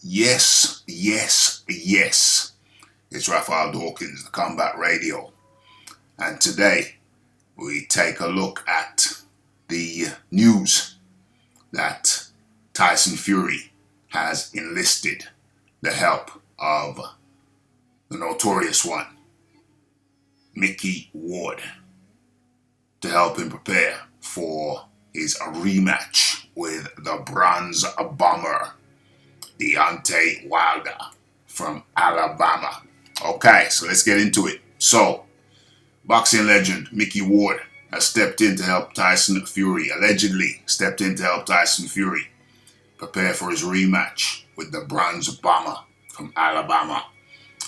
Yes, yes, yes. It's Raphael Dawkins, the Combat Radio. And today we take a look at the news that Tyson Fury has enlisted the help of the notorious one, Mickey Ward, to help him prepare for his rematch with the Bronze Bomber, Deontay Wilder from Alabama. Okay, so let's get into it. So, boxing legend Mickey Ward has stepped in to help Tyson Fury, allegedly stepped in to help Tyson Fury prepare for his rematch with the Bronze Bomber from Alabama.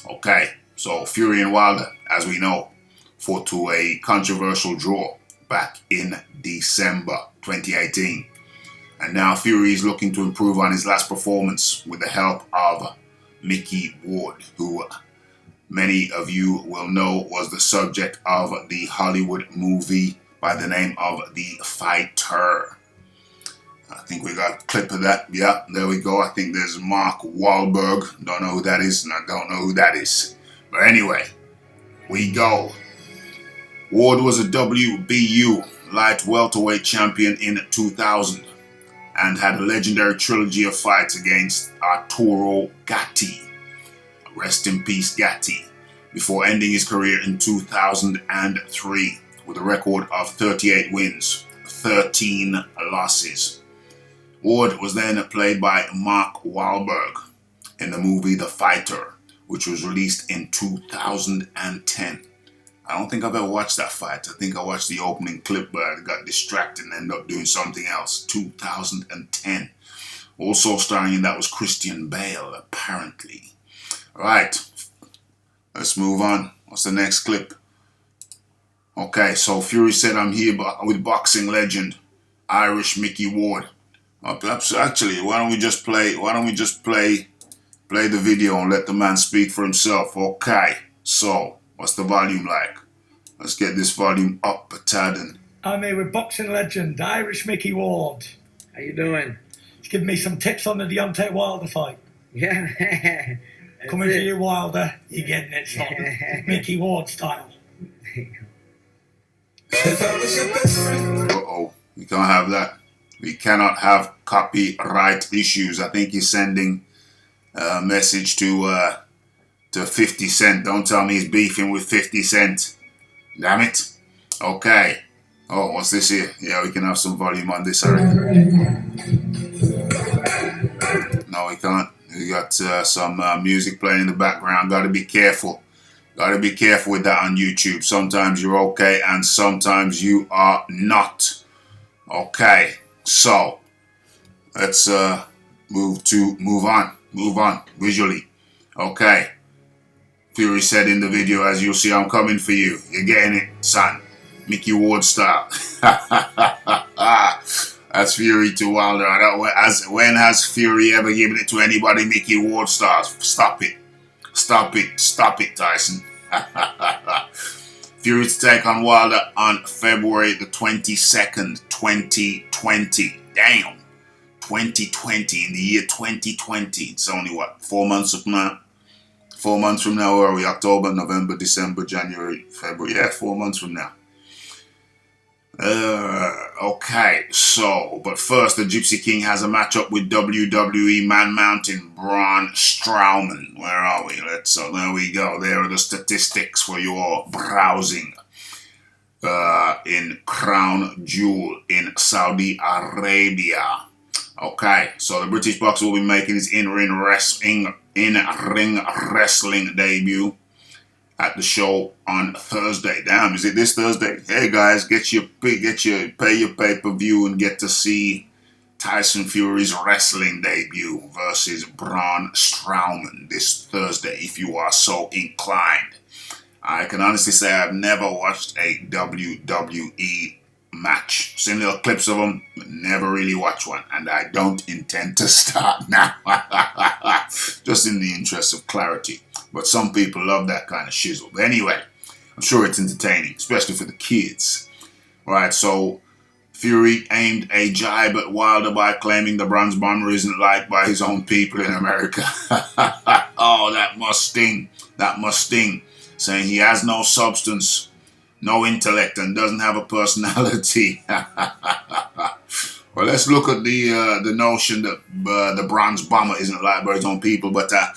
Okay, so Fury and Wilder, as we know, fought to a controversial draw back in December 2018. And now Fury is looking to improve on his last performance with the help of Mickey Ward, who many of you will know was the subject of the Hollywood movie by the name of The Fighter. I think we got a clip of that. Yeah, there we go. I think there's Mark Wahlberg. Don't know who that is, and I don't know who that is. But anyway, we go. Ward was a WBU light welterweight champion in 2000 and had a legendary trilogy of fights against Arturo Gatti. Rest in peace, Gatti. Before ending his career in 2003 with a record of 38 wins, 13 losses. Ward was then played by Mark Wahlberg in the movie The Fighter, which was released in 2010. I don't think I've ever watched that fight. I think I watched the opening clip, but I got distracted and ended up doing something else. 2010. Also starring in that was Christian Bale, apparently. All right, let's move on. What's the next clip? Okay, so Fury said, "I'm here with boxing legend Irish Mickey Ward." Actually, why don't we just play the video and let the man speak for himself? Okay, so what's the volume like? Let's get this volume up a tad. I'm here with boxing legend Irish Mickey Ward. How you doing? He's giving me some tips on the Deontay Wilder fight. Yeah. Coming for you, Wilder. You're getting it, son. Mickey Ward style. Uh-oh, we can't have that. We cannot have copyright issues. I think he's sending a message to 50 Cent. Don't tell me he's beefing with 50 Cent. Damn it. Okay. Oh, what's this here? Yeah, we can have some volume on this already. No, we can't. We got some music playing in the background. Gotta be careful. Gotta be careful with that on YouTube. Sometimes you're okay and sometimes you are not. Okay. So, let's move on visually. Okay. Fury said in the video, as you'll see, "I'm coming for you. You're getting it, son. Mickey Ward style." That's Fury to Wilder. When has Fury ever given it to anybody Mickey Ward style? Stop it. Stop it. Stop it, Tyson. Fury to take on Wilder on February the 22nd, 2020. Damn. 2020, in the year 2020. It's only, what, 4 months from now? 4 months from now, where are we? October, November, December, January, February. Yeah, 4 months from now. Okay, so, but first, the Gypsy King has a matchup with WWE Man Mountain Braun Strowman. Where are we? So there we go. There are the statistics for your browsing. In Crown Jewel in Saudi Arabia. Okay, so the British boxer will be making his in-ring wrestling debut at the show on Thursday. Damn, is it this Thursday? Hey guys, pay your pay-per-view and get to see Tyson Fury's wrestling debut versus Braun Strowman this Thursday, if you are so inclined. I can honestly say I've never watched a WWE match. Seen little clips of them, but never really watched one, and I don't intend to start now. Just in the interest of clarity. But some people love that kind of shizzle. But anyway, I'm sure it's entertaining, especially for the kids. Alright, so Fury aimed a jibe at Wilder by claiming the bronze bomber isn't liked by his own people in America. Oh, that must sting. That must sting. Saying he has no substance, no intellect, and doesn't have a personality. Well, let's look at the notion that the bronze bomber isn't liked by his own people. But I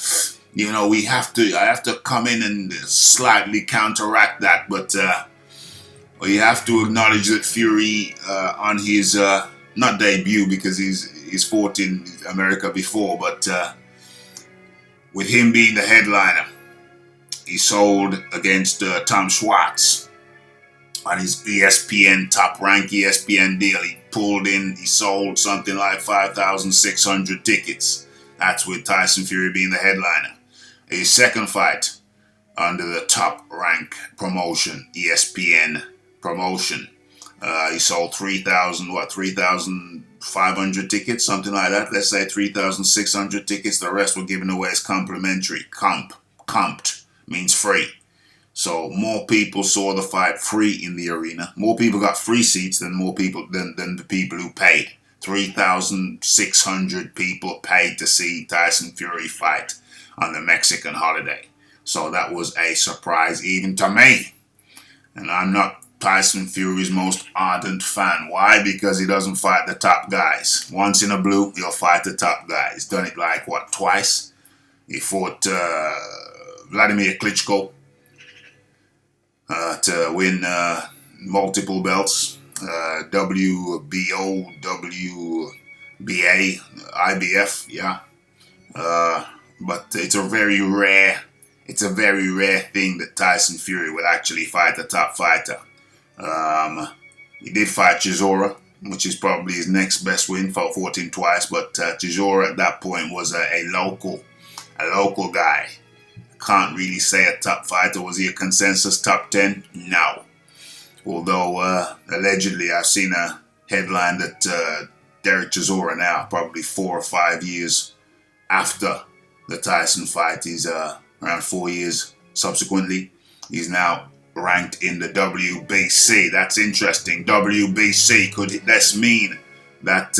have to come in and slightly counteract that. But you have to acknowledge that Fury on his not debut, because he's fought in America before, but with him being the headliner, he sold against Tom Schwartz on his ESPN top rank ESPN deal. He sold something like 5,600 tickets. That's with Tyson Fury being the headliner. His second fight under the top rank promotion, ESPN promotion, he sold 3,500 tickets, something like that. Let's say 3,600 tickets. The rest were given away as complimentary. Comped means free. So more people saw the fight free in the arena. More people got free seats than the people who paid. 3,600 people paid to see Tyson Fury fight on the Mexican holiday. So that was a surprise even to me. And I'm not Tyson Fury's most ardent fan. Why? Because he doesn't fight the top guys. Once in a blue, he'll fight the top guys. He's done it twice? He fought Vladimir Klitschko to win multiple belts, WBO, WBA, IBF, yeah. But it's a very rare thing that Tyson Fury will actually fight a top fighter. He did fight Chisora, which is probably his next best win. Fought him twice, but Chisora at that point was a local guy. Can't really say a top fighter. Was he a consensus top 10? No. Although allegedly I've seen a headline that Derek Chisora now, probably 4 or 5 years after the Tyson fight, he's around 4 years subsequently, he's now ranked in the WBC. That's interesting. WBC, could this mean that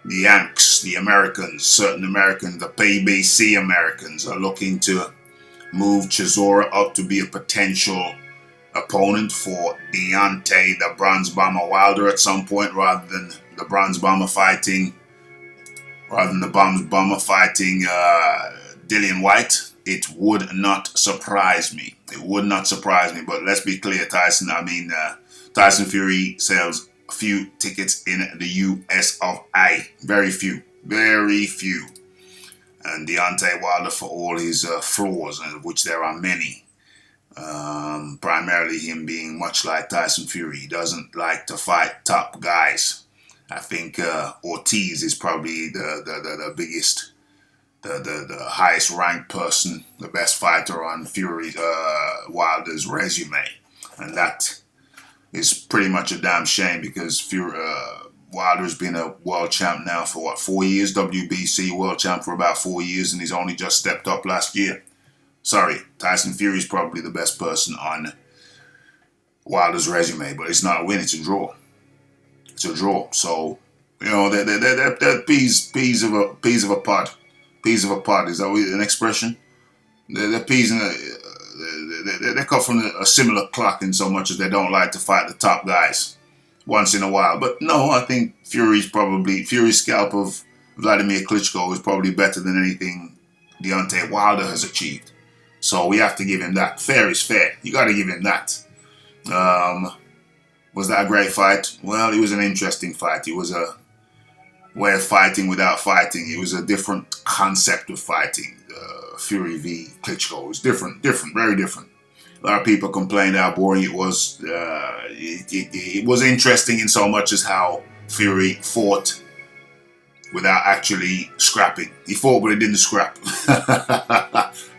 the Yanks, the Americans, certain Americans, the PBC Americans are looking to move Chisora up to be a potential opponent for Deontay, the Bronze Bomber Wilder, at some point, rather than the Bronze Bomber fighting Dillian White? It would not surprise me. It would not surprise me. But let's be clear, Tyson Fury sells a few tickets in the US of A. Very few. And Deontay Wilder, for all his flaws, of which there are many, primarily him being much like Tyson Fury, he doesn't like to fight top guys. I think Ortiz is probably the biggest, the highest ranked person, the best fighter on Wilder's resume, and that is pretty much a damn shame, because Wilder's been a world champ now for 4 years, WBC world champ for about 4 years, and he's only just stepped up last year. Sorry, Tyson Fury's probably the best person on Wilder's resume, but it's not a win, it's a draw. It's a draw. So, they're peas of a pod. Peas of a pod, is that an expression? They're peas in they come from a similar clock in so much as they don't like to fight the top guys once in a while. But no, I think Fury's scalp of Vladimir Klitschko is probably better than anything Deontay Wilder has achieved. So we have to give him that. Fair is fair. You got to give him that. Was that a great fight? Well, it was an interesting fight. It was a way of fighting without fighting. It was a different concept of fighting. Fury v Klitschko. It was different, very different. A lot of people complained how boring it was. It was interesting in so much as how Fury fought without actually scrapping. He fought, but he didn't scrap.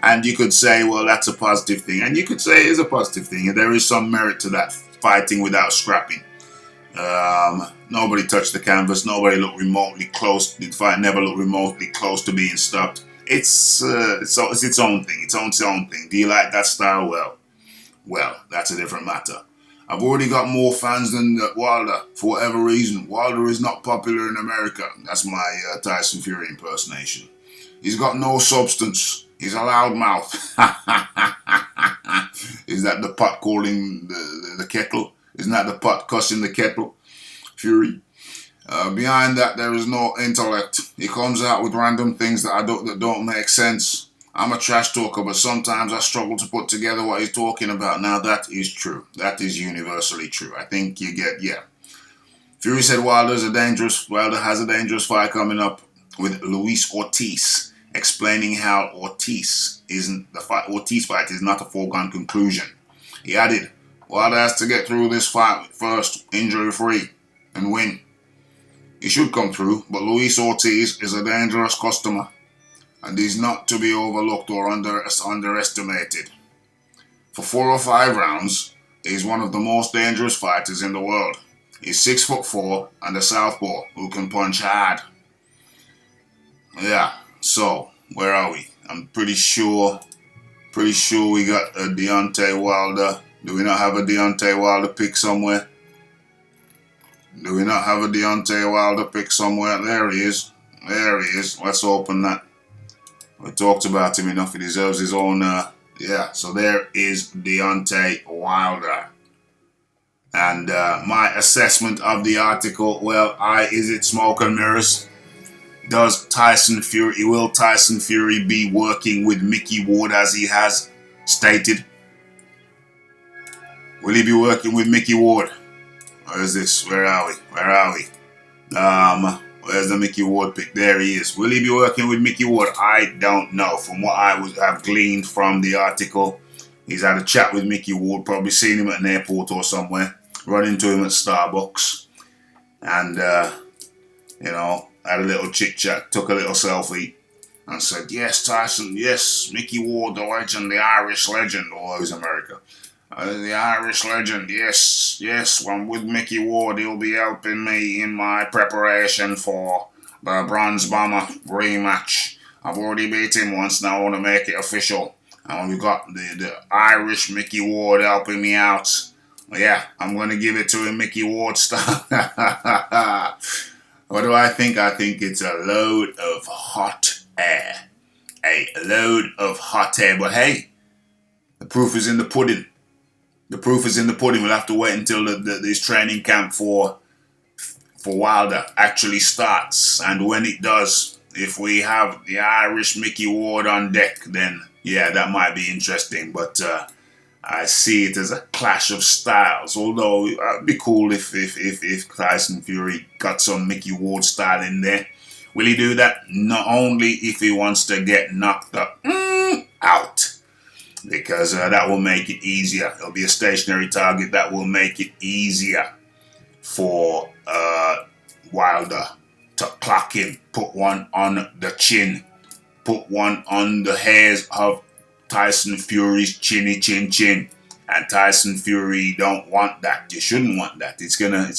And you could say, well, that's a positive thing. And you could say it is a positive thing. And there is some merit to that, fighting without scrapping. Nobody touched the canvas. Nobody looked remotely close. The fight never looked remotely close to being stopped. It's its own thing. It's its own thing. Do you like that style? Well, that's a different matter. I've already got more fans than Wilder for whatever reason. Wilder is not popular in America. That's my Tyson Fury impersonation. He's got no substance. He's a loudmouth. Is that the pot calling the kettle? Isn't that the pot cussing the kettle? Fury. Behind that, there is no intellect. He comes out with random things that don't make sense. I'm a trash talker, but sometimes I struggle to put together what he's talking about. Now that is true. That is universally true. I think you get, yeah. Fury said Wilder has a dangerous fight coming up with Luis Ortiz, explaining how Ortiz fight is not a foregone conclusion. He added, Wilder has to get through this fight first, injury-free, and win. He should come through, but Luis Ortiz is a dangerous customer, and he's not to be overlooked or underestimated. For 4 or 5 rounds, he's one of the most dangerous fighters in the world. He's 6'4" and a southpaw who can punch hard. Yeah, so where are we? I'm pretty sure we got a Deontay Wilder. Do we not have a Deontay Wilder pick somewhere? Do we not have a Deontay Wilder pick somewhere? There he is. There he is. Let's open that. We talked about him enough. He deserves his own. Yeah, so there is Deontay Wilder. And my assessment of the article, well, is it smoke and mirrors? Will Tyson Fury be working with Mickey Ward as he has stated? Will he be working with Mickey Ward? Where is this? Where are we? Where's the Mickey Ward pick? There he is. Will he be working with Mickey Ward? I don't know. From what I have gleaned from the article, he's had a chat with Mickey Ward, probably seen him at an airport or somewhere, run into him at Starbucks, and, had a little chit-chat, took a little selfie, and said, yes, Tyson, yes, Mickey Ward, the legend, the Irish legend. Oh, he's America. The Irish legend, yes, I'm with Mickey Ward. He'll be helping me in my preparation for the Bronze Bomber rematch. I've already beat him once, now I want to make it official. And we've got the Irish Mickey Ward helping me out. Yeah, I'm going to give it to him Mickey Ward style. What do I think? I think it's a load of hot air. A load of hot air. But hey, the proof is in the pudding. The proof is in the pudding. We'll have to wait until this training camp for Wilder actually starts. And when it does, if we have the Irish Mickey Ward on deck, then yeah, that might be interesting. But I see it as a clash of styles. Although it'd be cool if Tyson Fury got some Mickey Ward style in there. Will he do that? Not only if he wants to get knocked out. Because that will make it easier. It'll be a stationary target that will make it easier for Wilder to clock him, put one on the chin, put one on the hairs of Tyson Fury's chinny chin. And Tyson Fury don't want that. You shouldn't want that. It's gonna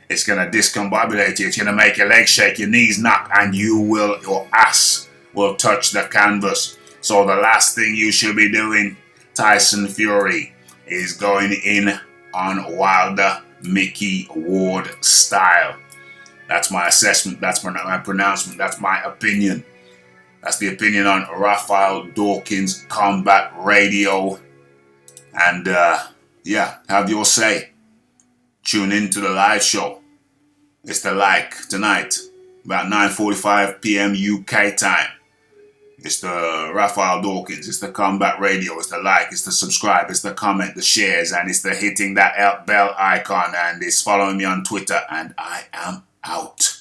discombobulate you. It's gonna make your legs shake, your knees knock, and your ass will touch the canvas. So the last thing you should be doing, Tyson Fury, is going in on Wilder Mickey Ward style. That's my assessment. That's my pronouncement. That's my opinion. That's the opinion on Raphael Dawkins Combat Radio. And have your say. Tune in to the live show. It's the like tonight, about 9:45 p.m. UK time. It's the Raphael Dawkins, it's the Combat Radio, it's the like, it's the subscribe, it's the comment, the shares, and it's the hitting that bell icon, and it's following me on Twitter, and I am out.